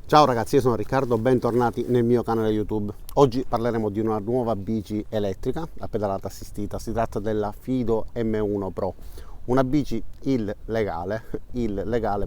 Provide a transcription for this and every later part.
Ciao ragazzi, io sono Riccardo, bentornati nel mio canale YouTube. Oggi parleremo di una nuova bici elettrica a pedalata assistita. Si tratta della Fido M1 Pro, una bici illegale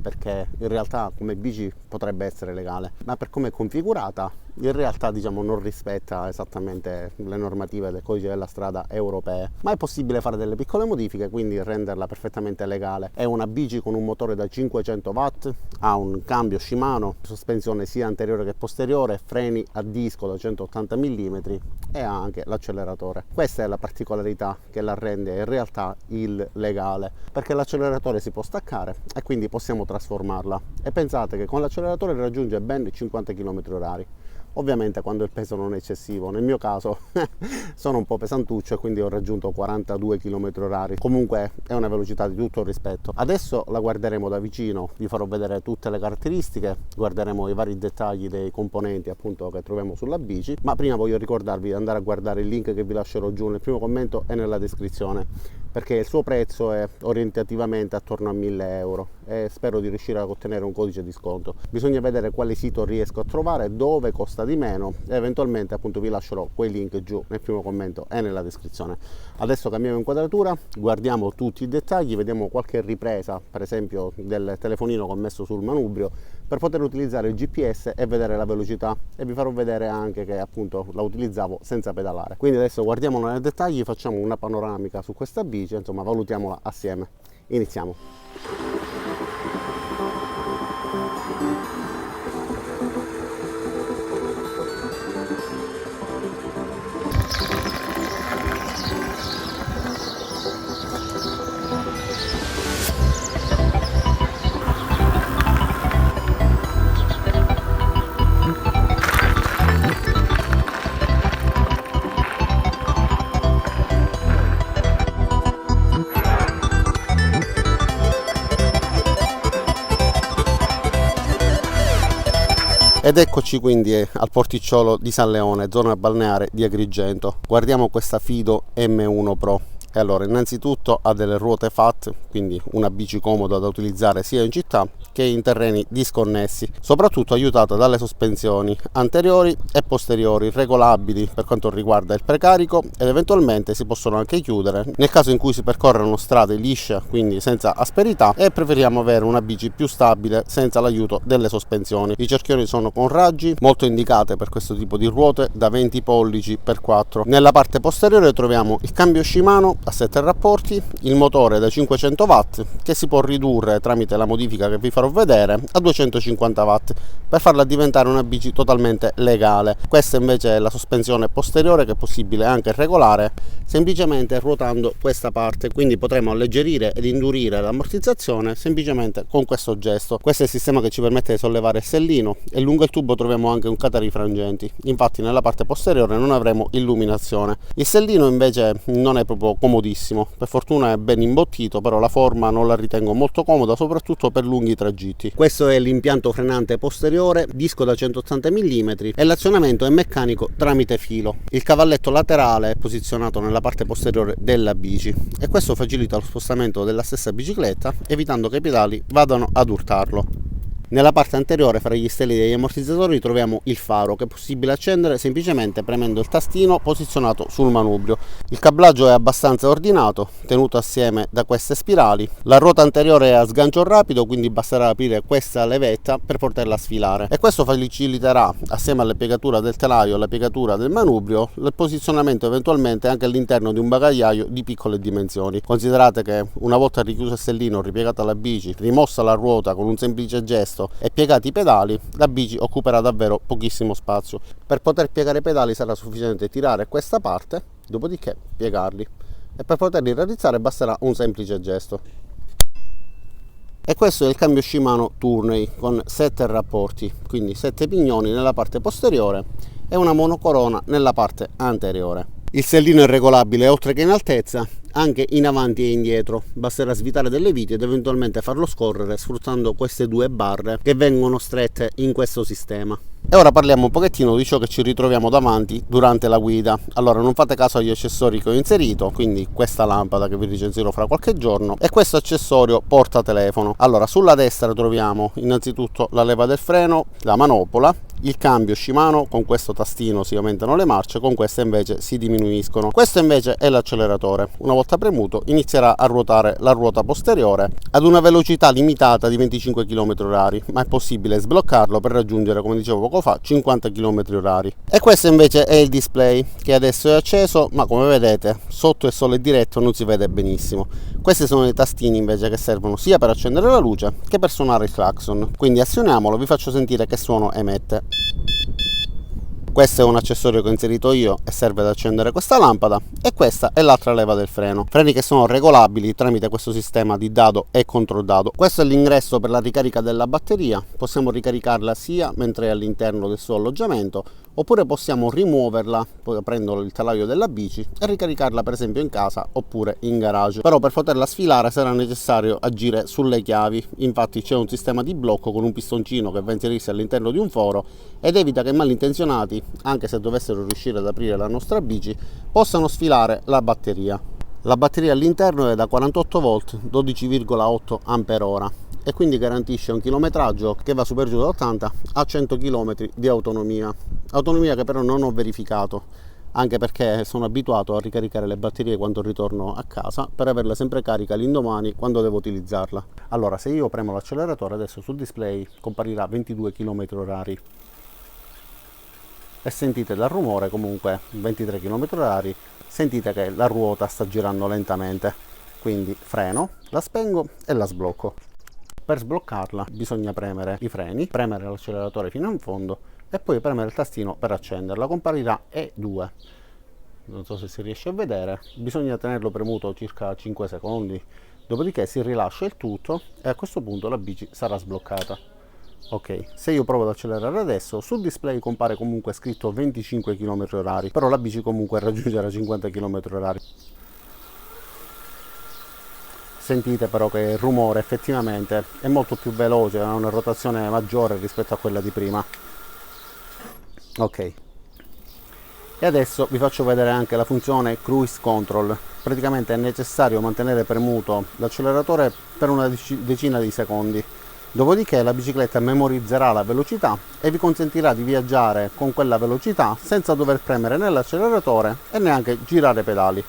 perché in realtà come bici potrebbe essere legale, ma per come è configurata in realtà non rispetta esattamente le normative del codice della strada europee, ma è possibile fare delle piccole modifiche, quindi renderla perfettamente legale. È una bici con un motore da 500 watt, ha un cambio Shimano, sospensione sia anteriore che posteriore, freni a disco da 180 mm e ha anche l'acceleratore. Questa è la particolarità che la rende in realtà illegale, perché l'acceleratore si può staccare e quindi possiamo trasformarla, e pensate che con l'acceleratore raggiunge ben 50 km/h. Ovviamente quando il peso non è eccessivo. Nel mio caso sono un po' pesantuccio e quindi ho raggiunto 42 km/h. Comunque è una velocità di tutto rispetto. Adesso la guarderemo da vicino, vi farò vedere tutte le caratteristiche, guarderemo i vari dettagli dei componenti appunto che troviamo sulla bici, ma prima voglio ricordarvi di andare a guardare il link che vi lascerò giù nel primo commento e nella descrizione, perché il suo prezzo è orientativamente attorno a 1000 euro e spero di riuscire a ottenere un codice di sconto. Bisogna vedere quale sito riesco a trovare, dove costa di meno, e eventualmente appunto vi lascerò quei link giù nel primo commento e nella descrizione. Adesso cambiamo inquadratura, guardiamo tutti i dettagli, vediamo qualche ripresa per esempio del telefonino che ho messo sul manubrio per poter utilizzare il GPS e vedere la velocità, e vi farò vedere anche che appunto la utilizzavo senza pedalare. Quindi adesso guardiamo nei dettagli, facciamo una panoramica su questa bici, insomma valutiamola assieme. Iniziamo. Ed eccoci quindi al porticciolo di San Leone, zona balneare di Agrigento. Guardiamo questa Fido M1 Pro. E allora, innanzitutto ha delle ruote FAT, quindi una bici comoda da utilizzare sia in città che in terreni disconnessi, soprattutto aiutata dalle sospensioni anteriori e posteriori regolabili per quanto riguarda il precarico, ed eventualmente si possono anche chiudere nel caso in cui si percorrano strade lisce, quindi senza asperità, e preferiamo avere una bici più stabile senza l'aiuto delle sospensioni. I cerchioni sono con raggi, molto indicate per questo tipo di ruote, da 20 pollici x 4. Nella parte posteriore troviamo il cambio Shimano a 7 rapporti, il motore da 500 watt che si può ridurre tramite la modifica che vi farò vedere a 250 watt per farla diventare una bici totalmente legale. Questa invece è la sospensione posteriore, che è possibile anche regolare semplicemente ruotando questa parte, quindi potremo alleggerire ed indurire l'ammortizzazione semplicemente con questo gesto. Questo è il sistema che ci permette di sollevare il sellino, e lungo il tubo troviamo anche un catarifrangenti. Infatti nella parte posteriore non avremo illuminazione. Il sellino invece non è proprio comodissimo, per fortuna è ben imbottito, però la forma non la ritengo molto comoda, soprattutto per lunghi tragitti. Questo è l'impianto frenante posteriore, disco da 180 mm, e l'azionamento è meccanico tramite filo. Il cavalletto laterale è posizionato nella parte posteriore della bici, e questo facilita lo spostamento della stessa bicicletta, evitando che i pedali vadano ad urtarlo. Nella parte anteriore, fra gli steli degli ammortizzatori, troviamo il faro, che è possibile accendere semplicemente premendo il tastino posizionato sul manubrio. Il cablaggio è abbastanza ordinato, tenuto assieme da queste spirali. La ruota anteriore è a sgancio rapido, quindi basterà aprire questa levetta per poterla sfilare, e questo faciliterà, assieme alla piegatura del telaio e alla piegatura del manubrio, il posizionamento eventualmente anche all'interno di un bagagliaio di piccole dimensioni. Considerate che una volta richiuso il sellino, ripiegata la bici, rimossa la ruota con un semplice gesto e piegati i pedali, la bici occuperà davvero pochissimo spazio. Per poter piegare i pedali sarà sufficiente tirare questa parte, dopodiché piegarli, e per poterli raddrizzare basterà un semplice gesto. E questo è il cambio Shimano Tourney con 7 rapporti, quindi 7 pignoni nella parte posteriore e una monocorona nella parte anteriore. Il sellino è regolabile oltre che in altezza anche in avanti e indietro, basterà svitare delle viti ed eventualmente farlo scorrere sfruttando queste due barre che vengono strette in questo sistema. E ora parliamo un pochettino di ciò che ci ritroviamo davanti durante la guida. Allora, non fate caso agli accessori che ho inserito, quindi questa lampada che vi recensirò fra qualche giorno e questo accessorio portatelefono. Allora, sulla destra troviamo innanzitutto la leva del freno, la manopola, il cambio Shimano. Con questo tastino si aumentano le marce, con questo invece si diminuiscono. Questo invece è l'acceleratore. Una volta premuto inizierà a ruotare la ruota posteriore ad una velocità limitata di 25 km/h, ma è possibile sbloccarlo per raggiungere, come dicevo poco fa, 50 km/h. E questo invece è il display, che adesso è acceso, ma come vedete sotto il sole diretto non si vede benissimo. Questi sono i tastini invece che servono sia per accendere la luce che per suonare il clacson. Quindi azioniamolo, vi faccio sentire che suono emette. Questo è un accessorio che ho inserito io e serve ad accendere questa lampada, e questa è l'altra leva del freno, freni che sono regolabili tramite questo sistema di dado e controldado. Questo è l'ingresso per la ricarica della batteria, possiamo ricaricarla sia mentre è all'interno del suo alloggiamento, oppure possiamo rimuoverla poi aprendo il telaio della bici e ricaricarla per esempio in casa oppure in garage. Però per poterla sfilare sarà necessario agire sulle chiavi, infatti c'è un sistema di blocco con un pistoncino che va a inserirsi all'interno di un foro ed evita che malintenzionati, anche se dovessero riuscire ad aprire la nostra bici, possano sfilare la batteria. La batteria all'interno è da 48 volt 12,8 Ah e quindi garantisce un chilometraggio che va su per giù da 80 a 100 km di autonomia che però non ho verificato, anche perché sono abituato a ricaricare le batterie quando ritorno a casa per averla sempre carica l'indomani quando devo utilizzarla. Allora, se io premo l'acceleratore adesso sul display comparirà 22 km/h e sentite dal rumore comunque 23 km/h, sentite che la ruota sta girando lentamente, quindi freno, la spengo e la sblocco. Per sbloccarla bisogna premere i freni, premere l'acceleratore fino in fondo e poi premere il tastino per accenderla. Comparirà E2, non so se si riesce a vedere, bisogna tenerlo premuto circa 5 secondi, dopodiché si rilascia il tutto e a questo punto la bici sarà sbloccata. Ok, se io provo ad accelerare adesso, sul display compare comunque scritto 25 km/h, però la bici comunque raggiungerà 50 km/h. Sentite però che il rumore effettivamente è molto più veloce, ha una rotazione maggiore rispetto a quella di prima. Ok, e adesso vi faccio vedere anche la funzione cruise control. Praticamente è necessario mantenere premuto l'acceleratore per una decina di secondi, dopodiché la bicicletta memorizzerà la velocità e vi consentirà di viaggiare con quella velocità senza dover premere né l'acceleratore e neanche girare pedali.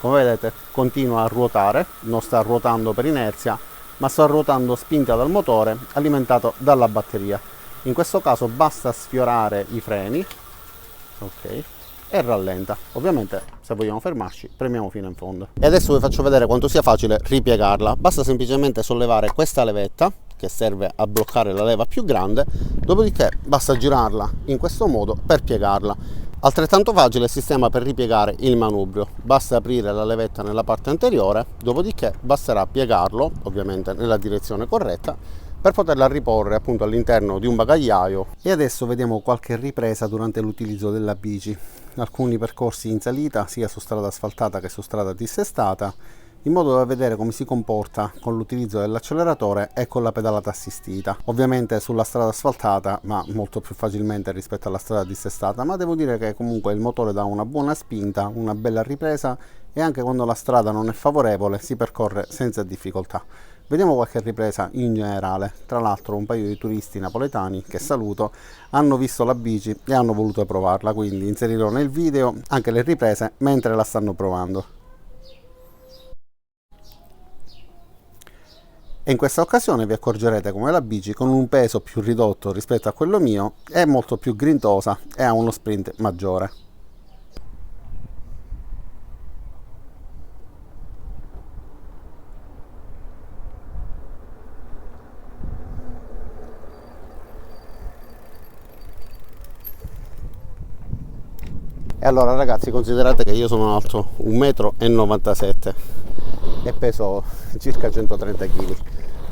Come vedete continua a ruotare, non sta ruotando per inerzia, ma sta ruotando spinta dal motore alimentato dalla batteria. In questo caso basta sfiorare i freni, ok, e rallenta. Ovviamente se vogliamo fermarci premiamo fino in fondo. E adesso vi faccio vedere quanto sia facile ripiegarla. Basta semplicemente sollevare questa levetta che serve a bloccare la leva più grande, dopodiché basta girarla in questo modo per piegarla. Altrettanto facile il sistema per ripiegare il manubrio, basta aprire la levetta nella parte anteriore, dopodiché basterà piegarlo, ovviamente nella direzione corretta, per poterla riporre appunto all'interno di un bagagliaio. E adesso vediamo qualche ripresa durante l'utilizzo della bici, alcuni percorsi in salita sia su strada asfaltata che su strada dissestata, in modo da vedere come si comporta con l'utilizzo dell'acceleratore e con la pedalata assistita. Ovviamente sulla strada asfaltata, ma molto più facilmente rispetto alla strada dissestata, ma devo dire che comunque il motore dà una buona spinta, una bella ripresa, e anche quando la strada non è favorevole si percorre senza difficoltà. Vediamo qualche ripresa in generale. Tra l'altro un paio di turisti napoletani, che saluto, hanno visto la bici e hanno voluto provarla, quindi inserirò nel video anche le riprese mentre la stanno provando. E in questa occasione vi accorgerete come la bici, con un peso più ridotto rispetto a quello mio, è molto più grintosa e ha uno sprint maggiore. E allora ragazzi, considerate che io sono alto 1,97 m e peso circa 130 kg,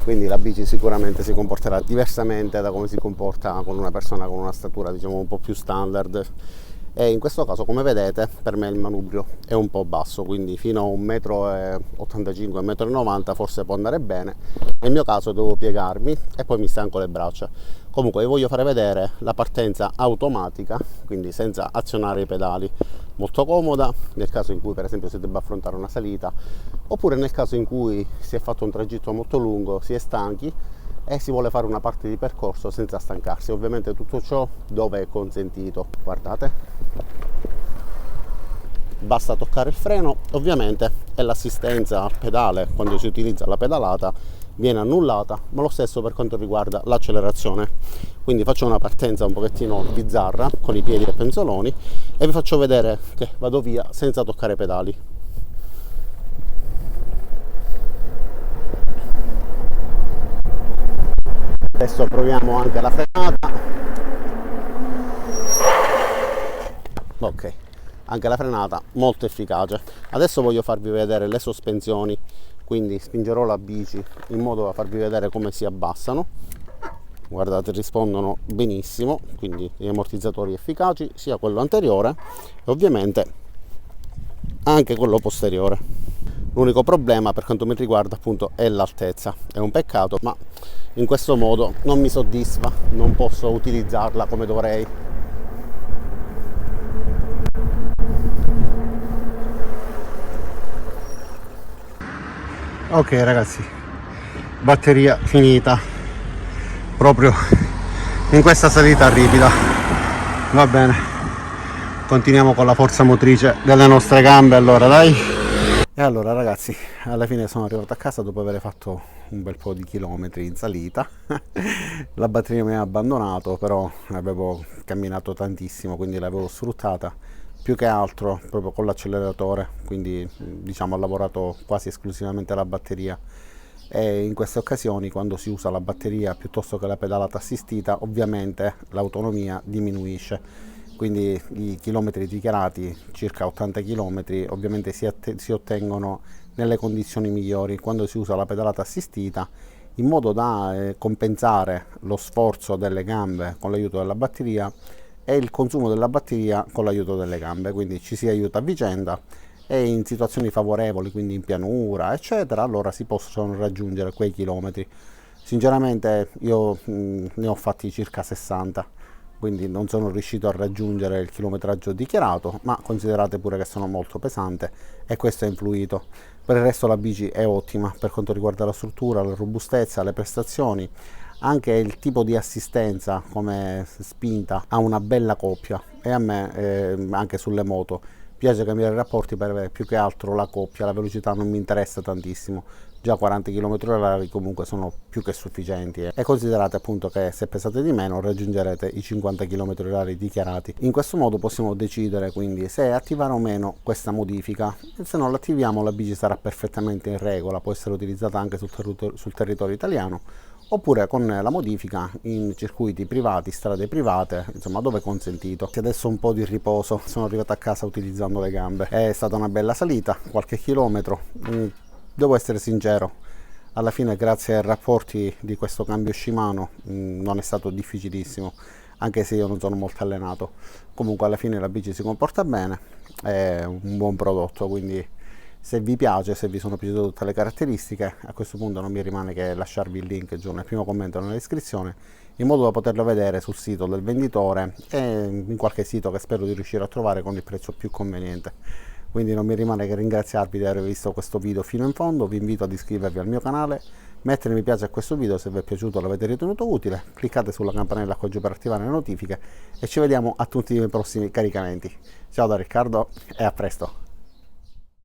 quindi la bici sicuramente si comporterà diversamente da come si comporta con una persona con una statura diciamo un po' più standard. e in questo caso, come vedete, per me il manubrio è un po' basso, quindi fino a 1,85 m, 1,90 m forse può andare bene. Nel mio caso devo piegarmi e poi mi stanco le braccia. Comunque vi voglio fare vedere la partenza automatica, quindi senza azionare i pedali, molto comoda nel caso in cui per esempio si debba affrontare una salita, oppure nel caso in cui si è fatto un tragitto molto lungo, si è stanchi e si vuole fare una parte di percorso senza stancarsi. Ovviamente tutto ciò dove è consentito. Guardate, basta toccare il freno ovviamente, e l'assistenza al pedale quando si utilizza la pedalata viene annullata, ma lo stesso per quanto riguarda l'accelerazione. Quindi faccio una partenza un pochettino bizzarra con i piedi e penzoloni e vi faccio vedere che vado via senza toccare i pedali. Adesso proviamo anche la frenata. Ok, anche la frenata molto efficace. Adesso voglio farvi vedere le sospensioni, quindi spingerò la bici in modo da farvi vedere come si abbassano. Guardate, rispondono benissimo, quindi gli ammortizzatori efficaci, sia quello anteriore e ovviamente anche quello posteriore. L'unico problema per quanto mi riguarda appunto è l'altezza, è un peccato, ma in questo modo non mi soddisfa, non posso utilizzarla come dovrei. Ok ragazzi, batteria finita proprio in questa salita ripida. Va bene, continuiamo con la forza motrice delle nostre gambe. Allora dai. E allora ragazzi, alla fine sono arrivato a casa dopo aver fatto un bel po' di chilometri in salita. La batteria mi ha abbandonato, però avevo camminato tantissimo, quindi l'avevo sfruttata più che altro proprio con l'acceleratore, quindi diciamo ho lavorato quasi esclusivamente la batteria. E in queste occasioni, quando si usa la batteria piuttosto che la pedalata assistita, ovviamente l'autonomia diminuisce, quindi i chilometri dichiarati, circa 80 km, ovviamente si ottengono nelle condizioni migliori quando si usa la pedalata assistita, in modo da compensare lo sforzo delle gambe con l'aiuto della batteria e il consumo della batteria con l'aiuto delle gambe, quindi ci si aiuta a vicenda. E in situazioni favorevoli, quindi in pianura eccetera, allora si possono raggiungere quei chilometri. Sinceramente io ne ho fatti circa 60, quindi non sono riuscito a raggiungere il chilometraggio dichiarato, ma considerate pure che sono molto pesante e questo ha influito. Per il resto la bici è ottima per quanto riguarda la struttura, la robustezza, le prestazioni, anche il tipo di assistenza come spinta ha una bella coppia, e a me anche sulle moto piace cambiare i rapporti per più che altro la coppia. La velocità non mi interessa tantissimo, già 40 km/h comunque sono più che sufficienti, e considerate appunto che se pesate di meno raggiungerete i 50 km/h dichiarati. In questo modo possiamo decidere quindi se attivare o meno questa modifica, e se non l'attiviamo la bici sarà perfettamente in regola, può essere utilizzata anche sul territorio italiano, oppure con la modifica in circuiti privati, strade private, insomma dove consentito. Adesso un po' di riposo, sono arrivato a casa utilizzando le gambe. È stata una bella salita, qualche chilometro, devo essere sincero, alla fine grazie ai rapporti di questo cambio Shimano non è stato difficilissimo, anche se io non sono molto allenato. Comunque alla fine la bici si comporta bene, è un buon prodotto, quindi se vi piace, se vi sono piaciute tutte le caratteristiche, a questo punto non mi rimane che lasciarvi il link giù nel primo commento nella descrizione, in modo da poterlo vedere sul sito del venditore e in qualche sito che spero di riuscire a trovare con il prezzo più conveniente. Quindi non mi rimane che ringraziarvi di aver visto questo video fino in fondo. Vi invito ad iscrivervi al mio canale, mettere mi piace a questo video se vi è piaciuto o l'avete ritenuto utile, cliccate sulla campanella accorgio per attivare le notifiche e ci vediamo a tutti i prossimi caricamenti. Ciao da Riccardo e a presto!